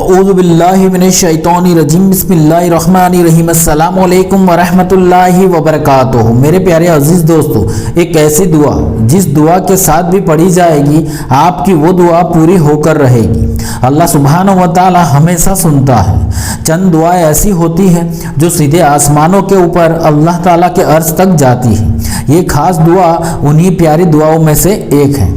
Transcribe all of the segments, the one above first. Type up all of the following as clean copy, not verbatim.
اعوذ باللہ من الشیطان الرجیم بسم اللہ الرحمن الرحیم السلام علیکم ورحمۃ اللہ وبرکاتہ۔ میرے پیارے عزیز دوستو، ایک ایسی دعا جس دعا کے ساتھ بھی پڑھی جائے گی آپ کی وہ دعا پوری ہو کر رہے گی۔ اللہ سبحانہ و تعالی ہمیشہ سنتا ہے۔ چند دعائیں ایسی ہوتی ہیں جو سیدھے آسمانوں کے اوپر اللہ تعالیٰ کے عرش تک جاتی ہے۔ یہ خاص دعا انہی پیاری دعاؤں میں سے ایک ہے۔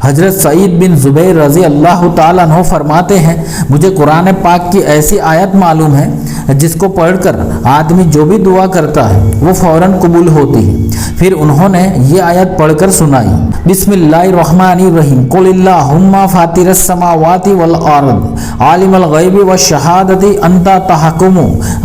حضرت سعید بن زبیر رضی اللہ تعالیٰ عنہ فرماتے ہیں، مجھے قرآن پاک کی ایسی آیت معلوم ہے جس کو پڑھ کر آدمی جو بھی دعا کرتا ہے وہ فوراً قبول ہوتی ہے۔ پھر انہوں نے یہ آیت پڑھ کر سنائی، بسم اللہ الرحمن الرحیم قل اللہم فاطر السماوات والارض عالم الغیب والشہادت انت تحکم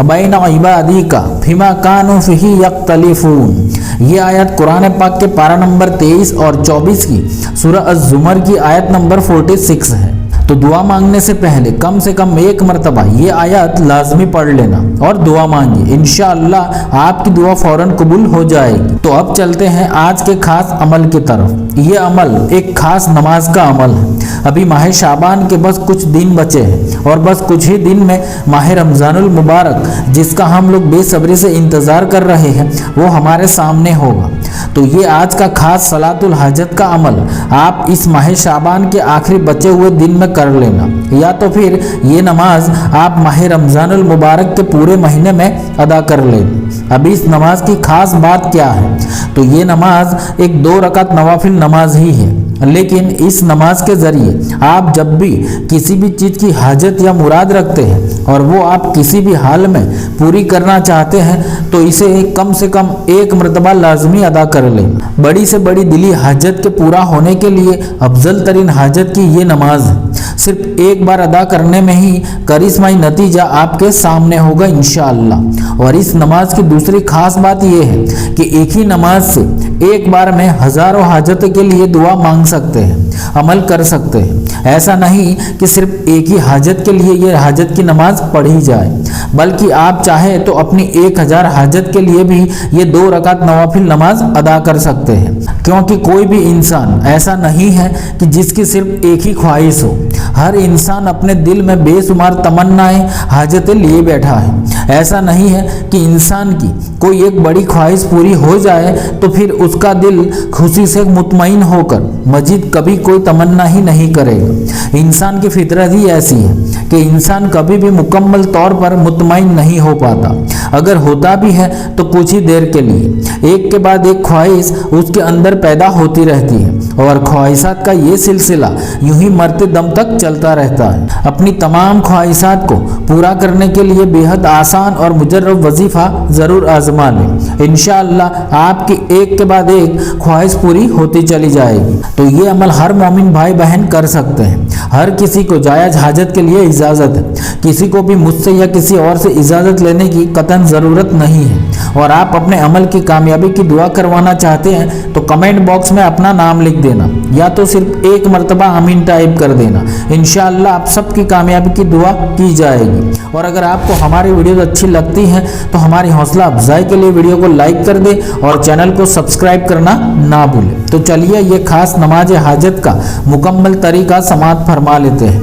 بین عبادیک فیما کانوا فیہ یختلفون۔ یہ آیت قرآن پاک کے پارہ نمبر 23 اور 24 کی سورہ الزمر کی آیت نمبر 46 ہے۔ تو دعا مانگنے سے پہلے کم سے کم ایک مرتبہ یہ آیت لازمی پڑھ لینا اور دعا مانگیے، انشاءاللہ آپ کی دعا فوراً قبول ہو جائے گی۔ تو اب چلتے ہیں آج کے خاص عمل کی طرف۔ یہ عمل ایک خاص نماز کا عمل ہے۔ ابھی ماہ شعبان کے بس کچھ دن بچے ہیں اور بس کچھ ہی دن میں ماہ رمضان المبارک، جس کا ہم لوگ بے صبری سے انتظار کر رہے ہیں، وہ ہمارے سامنے ہوگا۔ تو یہ آج کا خاص صلاۃ الحاجت کا عمل آپ اس ماہ شعبان کے آخری بچے ہوئے دن میں کر لینا، یا تو پھر یہ نماز آپ ماہ رمضان المبارک کے پورے مہینے میں ادا کر لینا۔ اب اس نماز کی خاص بات کیا ہے؟ تو یہ نماز ایک 2 رکعت نوافل نماز ہی ہے، لیکن اس نماز کے ذریعے آپ جب بھی کسی بھی چیز کی حاجت یا مراد رکھتے ہیں اور وہ آپ کسی بھی حال میں پوری کرنا چاہتے ہیں تو اسے کم سے کم ایک مرتبہ لازمی ادا کر لیں۔ بڑی سے بڑی دلی حاجت کے پورا ہونے کے لیے افضل ترین حاجت کی یہ نماز ہے۔ صرف ایک بار ادا کرنے میں ہی کرشمائی نتیجہ آپ کے سامنے ہوگا انشاءاللہ۔ اور اس نماز کی دوسری خاص بات یہ ہے کہ ایک ہی نماز سے ایک بار میں ہزاروں حاجت کے لیے دعا مانگ سکتے ہیں، عمل کر سکتے ہیں۔ ایسا نہیں کہ صرف ایک ہی حاجت کے لیے یہ حاجت کی نماز پڑھی جائے، بلکہ آپ چاہے تو اپنی 1000 حاجت کے لیے بھی یہ 2 رکعت نوافل نماز ادا کر سکتے ہیں، کیونکہ کوئی بھی انسان ایسا نہیں ہے کہ جس کی صرف ایک ہی خواہش ہو۔ ہر انسان اپنے دل میں بے شمار تمنائیں حاجتیں لیے بیٹھا ہے۔ ایسا نہیں ہے کہ انسان کی کوئی ایک بڑی خواہش پوری ہو جائے تو پھر اس کا دل خوشی سے مطمئن ہو کر مزید کبھی کوئی تمنا ہی نہیں کرے گا۔ انسان کی فطرت ہی ایسی ہے کہ انسان کبھی بھی مکمل طور پر مطمئن نہیں ہو پاتا، اگر ہوتا بھی ہے تو کچھ ہی دیر کے لیے۔ ایک کے بعد ایک خواہش اس کے اندر پیدا ہوتی رہتی ہے اور خواہشات کا یہ سلسلہ یوں ہی مرتے دم تک چلتا رہتا ہے۔ اپنی تمام خواہشات کو پورا کرنے کے لیے بے حد آسان اور مجرب وظیفہ ضرور آزما لیں، انشاءاللہ آپ کی ایک کے بعد ایک خواہش پوری ہوتی چلی جائے گی۔ تو یہ عمل ہر مومن بھائی بہن کر سکتے ہیں۔ ہر کسی کو جائز حاجت کے لیے اجازت ہے، کسی کو بھی مجھ سے یا کسی اور سے اجازت لینے کی قطعاً ضرورت نہیں ہے۔ اور آپ اپنے عمل کی کامیابی کی دعا کروانا چاہتے ہیں تو کمنٹ باکس میں اپنا نام لکھ دینا، یا تو صرف ایک مرتبہ آمین ٹائپ کر دینا، انشاءاللہ آپ سب کی کامیابی کی دعا کی جائے گی۔ اور اگر آپ کو ہماری ویڈیوز اچھی لگتی ہیں تو ہماری حوصلہ افزائی کے لیے ویڈیو کو لائک کر دیں اور چینل کو سبسکرائب کرنا نہ بھولیں۔ تو چلیے یہ خاص نماز حاجت کا مکمل طریقہ سماعت فرما لیتے ہیں۔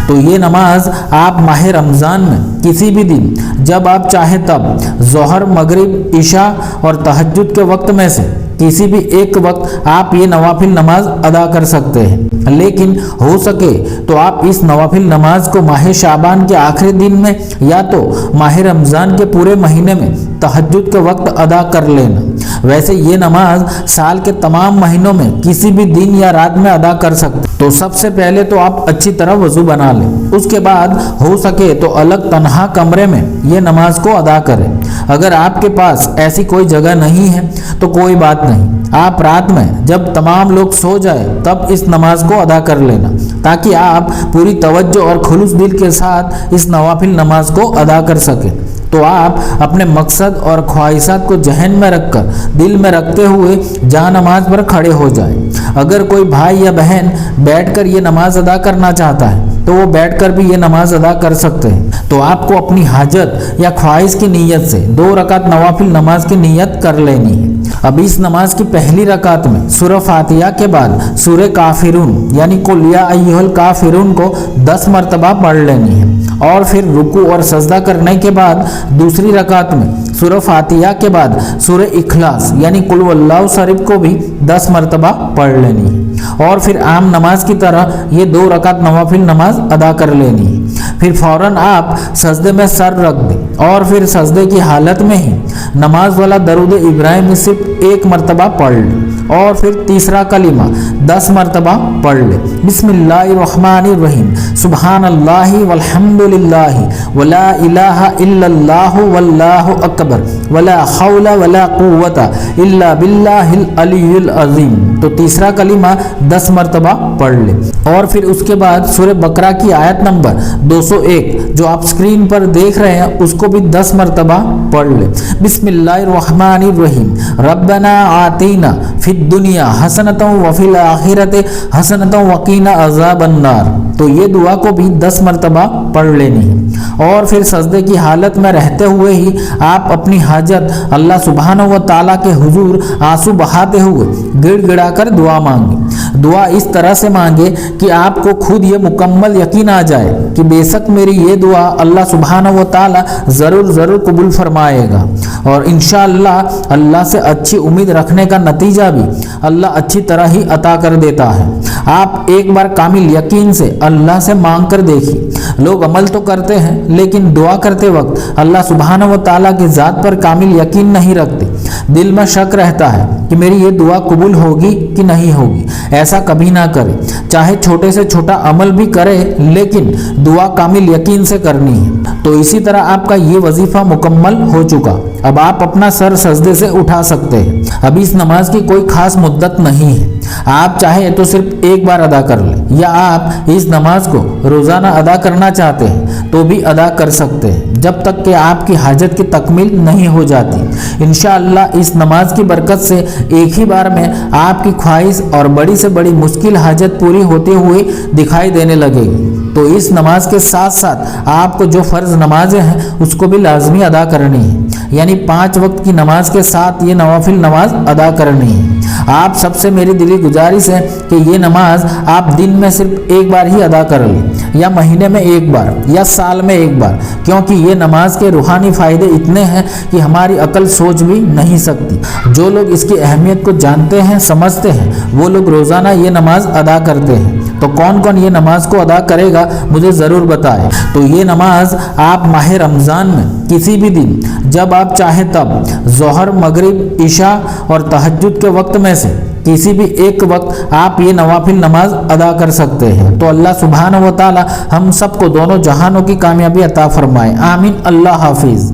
تو یہ نماز آپ ماہ رمضان میں کسی بھی دن جب آپ چاہیں تب ظہر، مغرب، عشاء اور تہجد کے وقت میں سے کسی بھی ایک وقت آپ یہ نوافل نماز ادا کر سکتے ہیں، لیکن ہو سکے تو آپ اس نوافل نماز کو ماہ شعبان کے آخری دن میں یا تو ماہ رمضان کے پورے مہینے میں تہجد کے وقت ادا کر لینا۔ ویسے یہ نماز سال کے تمام مہینوں میں کسی بھی دن یا رات میں ادا کر سکتے۔ تو سب سے پہلے تو آپ اچھی طرح وضو بنا لیں، اس کے بعد ہو سکے تو الگ تنہا کمرے میں یہ نماز کو ادا کریں۔ اگر آپ کے پاس ایسی کوئی جگہ نہیں ہے تو کوئی بات نہیں، آپ رات میں جب تمام لوگ سو جائے تب اس نماز کو ادا کر لینا، تاکہ آپ پوری توجہ اور خلوص دل کے ساتھ اس نوافل نماز کو ادا کر سکیں۔ تو آپ اپنے مقصد اور خواہشات کو ذہن میں رکھ کر دل میں رکھتے ہوئے جہاں نماز پر کھڑے ہو جائیں۔ اگر کوئی بھائی یا بہن بیٹھ کر یہ نماز ادا کرنا چاہتا ہے تو وہ بیٹھ کر بھی یہ نماز ادا کر سکتے ہیں۔ تو آپ کو اپنی حاجت یا خواہش کی نیت سے 2 رکعت نوافل نماز کی نیت کر لینی ہے۔ اب اس نماز کی پہلی رکعت میں سورہ فاتحہ کے بعد سورہ کافرون یعنی قل یا ایھا الکافرون کو 10 مرتبہ پڑھ لینی ہے، اور پھر رکوع اور سجدہ کرنے کے بعد دوسری رکعت میں سورہ فاتحہ کے بعد سورہ اخلاص یعنی قل واللہ شریف کو بھی 10 مرتبہ پڑھ لینی ہے، اور پھر عام نماز کی طرح یہ 2 رکعت نوافل نماز ادا کر لینی ہے۔ پھر فوراً آپ سجدے میں سر رکھ دیں اور پھر سجدے کی حالت میں ہی نماز والا درود ابراہیم میں صرف 1 مرتبہ پڑھ لیں، اور پھر تیسرا کلمہ 10 مرتبہ پڑھ لیں، بسم اللہ الرحمن الرحیم، سبحان اللہ والحمد للہ ولا الہ الا اللہ واللہ اکبر ولا حول ولا قوت الا باللہ العلی العظیم۔ تو تیسرا کلمہ 10 مرتبہ پڑھ لیں، اور پھر اس کے بعد سورہ بقرہ کی آیت نمبر 201 جو آپ سکرین پر دیکھ رہے ہیں اس کو بھی 10 مرتبہ پڑھ لیں، بسم اللہ الرحمن الرحیم، ربنا آتینا فی الدنیا حسنۃ وفی الآخرۃ حسنۃ وقینا عذاب النار۔ تو یہ دعا کو بھی 10 مرتبہ پڑھ لینی ہے، اور پھر سجدے کی حالت میں رہتے ہوئے ہی آپ اپنی حاجت اللہ سبحانہ و تعالیٰ کے حضور آنسو بہاتے ہوئے گڑ گڑا کر دعا مانگیں۔ دعا اس طرح سے مانگے کہ آپ کو خود یہ مکمل یقین آ جائے کہ بے شک میری یہ دعا اللہ سبحانہ و تعالیٰ ضرور قبول فرمائے گا، اور انشاءاللہ اللہ سے اچھی امید رکھنے کا نتیجہ بھی اللہ اچھی طرح ہی عطا کر دیتا ہے۔ آپ ایک بار کامل یقین سے اللہ سے مانگ کر دیکھیے۔ لوگ عمل تو کرتے ہیں لیکن دعا کرتے وقت اللہ سبحانہ و تعالیٰ کی ذات پر کامل یقین نہیں رکھتے، دل میں شک رہتا ہے کہ میری یہ دعا قبول ہوگی کہ نہیں ہوگی۔ ایسا کبھی نہ کرے، چاہے چھوٹے سے چھوٹا عمل بھی کرے لیکن دعا کامل یقین سے کرنی ہے۔ تو اسی طرح آپ کا یہ وظیفہ مکمل ہو چکا، اب آپ اپنا سر سجدے سے اٹھا سکتے ہیں۔ اب اس نماز کی کوئی خاص مدت نہیں ہے، آپ چاہے تو صرف ایک بار ادا کر لیں، یا آپ اس نماز کو روزانہ ادا کرنا چاہتے ہیں تو بھی ادا کر سکتے ہیں، جب تک کہ آپ کی حاجت کی تکمیل نہیں ہو جاتی۔ انشاءاللہ اس نماز کی برکت سے ایک ہی بار میں آپ کی خواہش اور بڑی سے بڑی مشکل حاجت پوری ہوتے ہوئے دکھائی دینے لگے گی۔ تو اس نماز کے ساتھ ساتھ آپ کو جو فرض نمازیں ہیں اس کو بھی لازمی ادا کرنی ہے، یعنی 5 وقت کی نماز کے ساتھ یہ نوافل نماز ادا کرنی ہے۔ آپ سب سے میری دلی گزارش ہے کہ یہ نماز آپ دن میں صرف ایک بار ہی ادا کر لیں، یا مہینے میں ایک بار، یا سال میں ایک بار، کیونکہ یہ نماز کے روحانی فائدے اتنے ہیں کہ ہماری عقل سوچ بھی نہیں سکتی۔ جو لوگ اس کی اہمیت کو جانتے ہیں سمجھتے ہیں وہ لوگ روزانہ یہ نماز ادا کرتے ہیں۔ تو کون کون یہ نماز کو ادا کرے گا مجھے ضرور بتائیں۔ تو یہ نماز آپ ماہ رمضان میں کسی بھی دن جب آپ چاہیں تب ظہر، مغرب، عشاء اور تہجد کے وقت میں سے کسی بھی ایک وقت آپ یہ نوافل نماز ادا کر سکتے ہیں۔ تو اللہ سبحانہ و تعالی ہم سب کو دونوں جہانوں کی کامیابی عطا فرمائے، آمین۔ اللہ حافظ۔